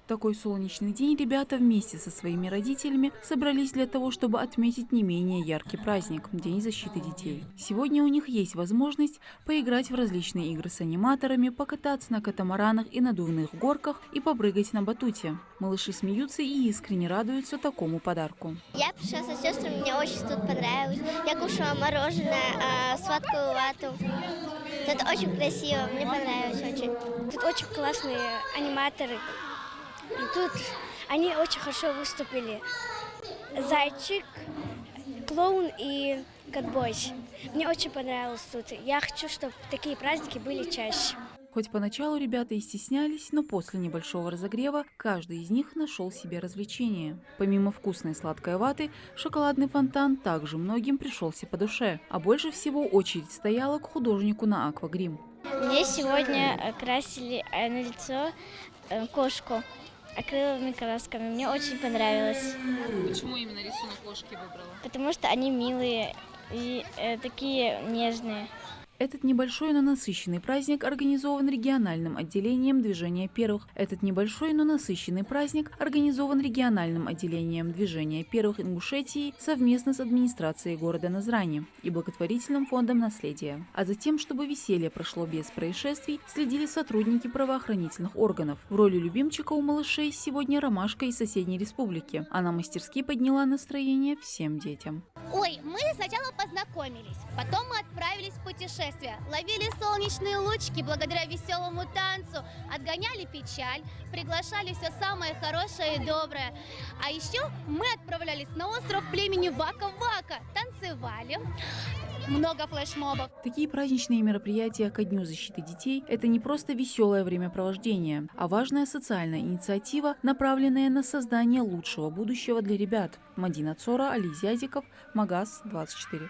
такой солнечный день ребята вместе со своими родителями собрались для того, чтобы отметить не менее яркий праздник – День защиты детей. Сегодня у них есть возможность поиграть в различные игры с аниматорами, покататься на катамаранах и надувных горках и попрыгать на батуте. Малыши смеются и искренне радуются такому подарку. Я пришла со сестрами, мне очень тут понравилось. Я кушала мороженое, сладкую вату. Тут очень красиво, мне понравилось очень. Тут очень классные аниматоры. И тут они очень хорошо выступили. Зайчик, клоун и Godboys. Мне очень понравилось тут. Я хочу, чтобы такие праздники были чаще. Хоть поначалу ребята и стеснялись, но после небольшого разогрева каждый из них нашел себе развлечение. Помимо вкусной сладкой ваты, шоколадный фонтан также многим пришелся по душе. А больше всего очередь стояла к художнику на аквагрим. Мне сегодня красили на лицо кошку акриловыми красками. Мне очень понравилось. Почему именно рисунок кошки выбрала? Потому что они милые и такие нежные. Этот небольшой, но насыщенный праздник организован региональным отделением Движения Первых. Ингушетии совместно с администрацией города Назрани и благотворительным фондом наследия. А затем, чтобы веселье прошло без происшествий, следили сотрудники правоохранительных органов. В роли любимчика у малышей сегодня Ромашка из соседней республики. Она мастерски подняла настроение всем детям. Ой, мы сначала познакомились, потом мы отправились в путешествие, ловили солнечные лучики благодаря веселому танцу, отгоняли печаль, приглашали все самое хорошее и доброе. А еще мы отправлялись на остров племени Вака-Вака, танцевали, много флешмобов. Такие праздничные мероприятия ко Дню защиты детей – это не просто веселое времяпровождение, а важная социальная инициатива, направленная на создание лучшего будущего для ребят. Мадина Цора, Али Зязиков, Магаз 24.